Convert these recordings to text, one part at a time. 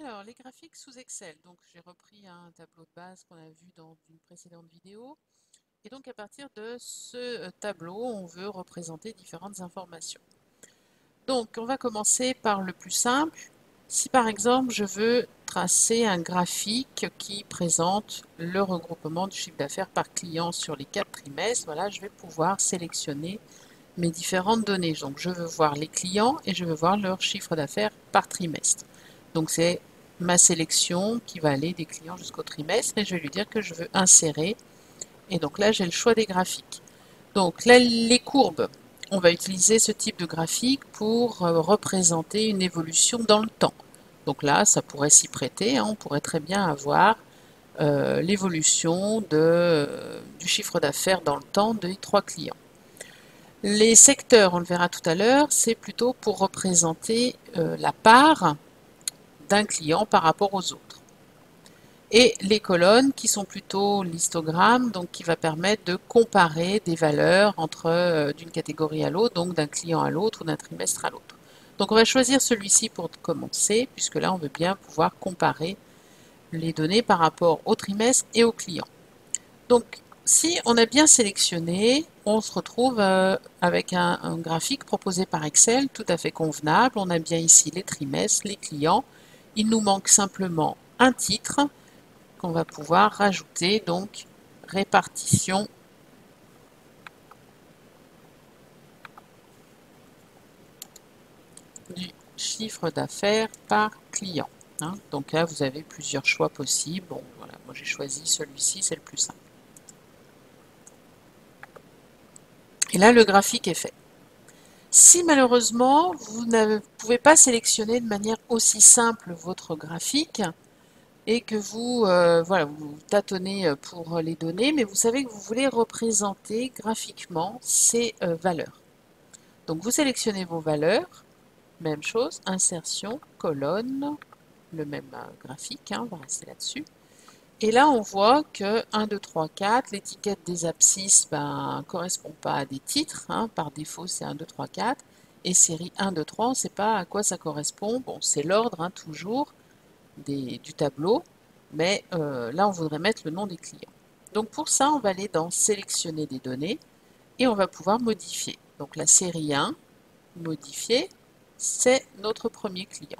Alors, les graphiques sous Excel. Donc, j'ai repris un tableau de base qu'on a vu dans une précédente vidéo. Et donc, à partir de ce tableau, on veut représenter différentes informations. Donc, on va commencer par le plus simple. Si par exemple, je veux tracer un graphique qui présente le regroupement du chiffre d'affaires par client sur les 4 trimestres, voilà, je vais pouvoir sélectionner mes différentes données. Donc, je veux voir les clients et je veux voir leur chiffre d'affaires par trimestre. Donc, c'est ma sélection qui va aller des clients jusqu'au trimestre et je vais lui dire que je veux insérer. Et donc là, j'ai le choix des graphiques. Donc là, les courbes, on va utiliser ce type de graphique pour représenter une évolution dans le temps. Donc là, ça pourrait s'y prêter, hein, on pourrait très bien avoir l'évolution du chiffre d'affaires dans le temps des 3 clients. Les secteurs, on le verra tout à l'heure, c'est plutôt pour représenter la part d'un client par rapport aux autres. Et les colonnes qui sont plutôt l'histogramme, donc qui va permettre de comparer des valeurs entre d'une catégorie à l'autre, donc d'un client à l'autre ou d'un trimestre à l'autre. Donc on va choisir celui-ci pour commencer, puisque là on veut bien pouvoir comparer les données par rapport au trimestre et au client. Donc si on a bien sélectionné, on se retrouve avec un graphique proposé par Excel tout à fait convenable. On a bien ici les trimestres, les clients. Il nous manque simplement un titre qu'on va pouvoir rajouter, donc répartition du chiffre d'affaires par client. Hein. Donc là, vous avez plusieurs choix possibles. Bon, voilà, moi j'ai choisi celui-ci, c'est le plus simple. Et là, le graphique est fait. Si malheureusement, vous ne pouvez pas sélectionner de manière aussi simple votre graphique et que voilà, vous tâtonnez pour les données, mais vous savez que vous voulez représenter graphiquement ces valeurs. Donc vous sélectionnez vos valeurs, même chose, insertion, colonne, le même graphique, hein, on va rester là-dessus. Et là, on voit que 1, 2, 3, 4, l'étiquette des abscisses ne correspond pas à des titres. Hein, par défaut, c'est 1, 2, 3, 4. Et série 1, 2, 3, on ne sait pas à quoi ça correspond. Bon, c'est l'ordre, hein, toujours, du tableau. Mais là, on voudrait mettre le nom des clients. Donc pour ça, on va aller dans Sélectionner des données et on va pouvoir modifier. Donc la série 1, modifier, c'est notre premier client.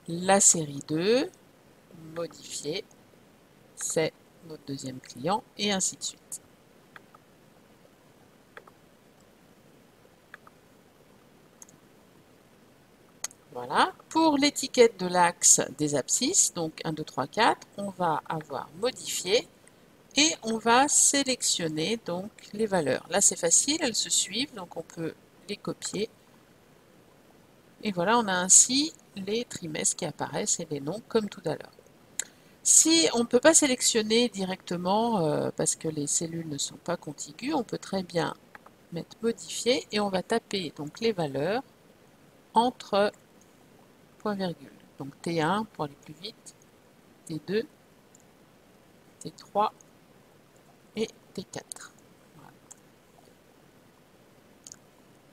La série 2, modifier, c'est notre deuxième client, et ainsi de suite. Voilà. Pour l'étiquette de l'axe des abscisses, donc 1, 2, 3, 4, on va avoir modifié et on va sélectionner donc les valeurs. Là, c'est facile, elles se suivent, donc on peut les copier. Et voilà, on a ainsi les trimestres qui apparaissent et les noms comme tout à l'heure. Si on ne peut pas sélectionner directement parce que les cellules ne sont pas contiguës, on peut très bien mettre modifier et on va taper donc les valeurs entre point virgule. Donc T1 pour aller plus vite, T2, T3 et T4. Voilà.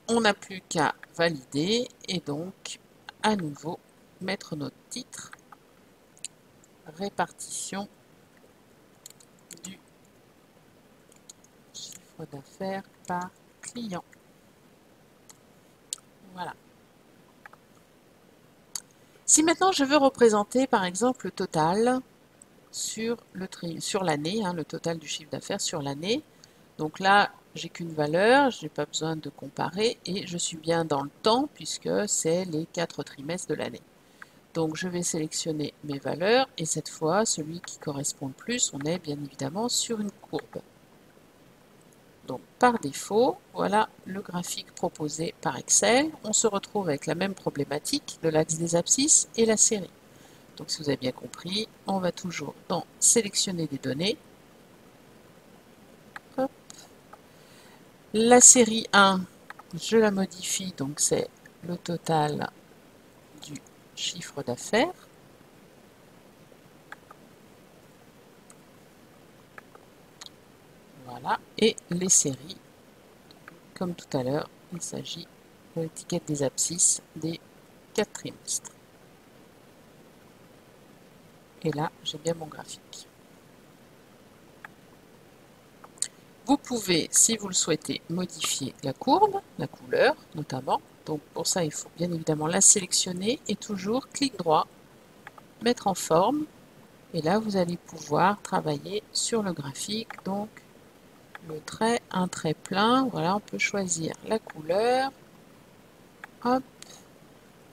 On n'a plus qu'à valider et donc à nouveau mettre notre titre répartition du chiffre d'affaires par client. Voilà. Si maintenant je veux représenter par exemple le total sur l'année, hein, le total du chiffre d'affaires sur l'année, donc là j'ai qu'une valeur, je n'ai pas besoin de comparer et je suis bien dans le temps puisque c'est les 4 trimestres de l'année. Donc je vais sélectionner mes valeurs et cette fois celui qui correspond le plus, on est bien évidemment sur une courbe. Donc par défaut, voilà le graphique proposé par Excel. On se retrouve avec la même problématique de l'axe des abscisses et la série. Donc si vous avez bien compris, on va toujours dans sélectionner des données. Hop. La série 1, je la modifie, donc c'est le total du chiffre d'affaires. Voilà, et les séries, comme tout à l'heure, il s'agit de l'étiquette des abscisses des 4 trimestres. Et là, j'ai bien mon graphique. Vous pouvez, si vous le souhaitez, modifier la courbe, la couleur notamment. Donc pour ça, il faut bien évidemment la sélectionner et toujours clic droit, mettre en forme. Et là, vous allez pouvoir travailler sur le graphique. Donc le trait, un trait plein. Voilà, on peut choisir la couleur. Hop.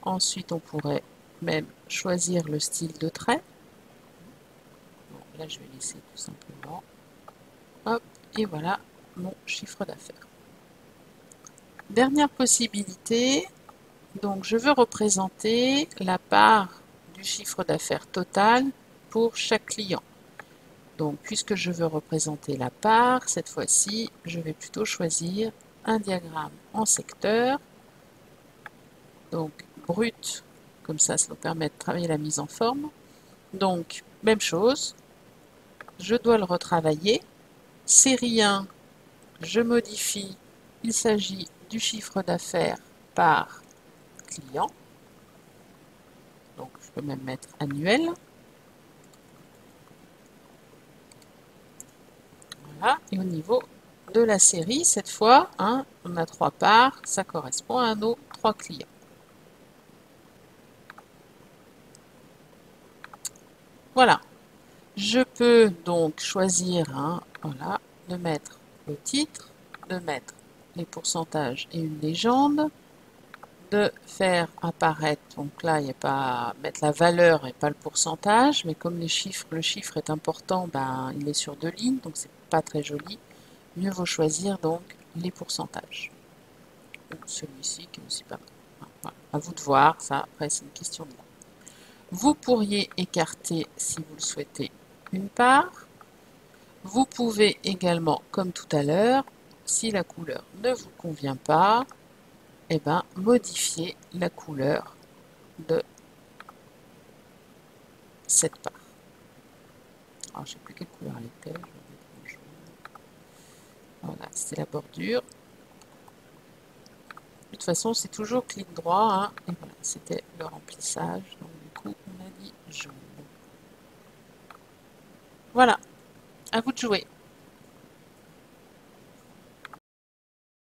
Ensuite, on pourrait même choisir le style de trait. Bon, là, je vais laisser tout simplement. Hop, et voilà mon chiffre d'affaires. Dernière possibilité, donc je veux représenter la part du chiffre d'affaires total pour chaque client. Donc, puisque je veux représenter la part, cette fois-ci, je vais plutôt choisir un diagramme en secteur. Donc, brut, comme ça nous permet de travailler la mise en forme. Donc, même chose, je dois le retravailler. Série 1, je modifie, il s'agit du chiffre d'affaires par client. Donc, je peux même mettre annuel. Voilà. Et au niveau de la série, cette fois, hein, on a 3 parts, ça correspond à nos 3 clients. Voilà. Je peux donc choisir, hein, voilà, de mettre le titre, de mettre les pourcentages et une légende, de faire apparaître, donc là, il n'y a pas mettre la valeur et pas le pourcentage, mais comme le chiffre est important, ben, il est sur 2 lignes, donc c'est pas très joli. Mieux vaut choisir donc les pourcentages. Celui-ci qui est aussi pas mal. Voilà. À vous de voir, ça, après c'est une question de goût. Vous pourriez écarter, si vous le souhaitez, une part. Vous pouvez également, comme tout à l'heure, si la couleur ne vous convient pas, eh ben, modifier la couleur de cette part. Alors, je ne sais plus quelle couleur elle était. Voilà, c'est la bordure. De toute façon, c'est toujours clic droit. Hein, et voilà, c'était le remplissage. Donc, du coup, on a dit jaune. Voilà, à vous de jouer.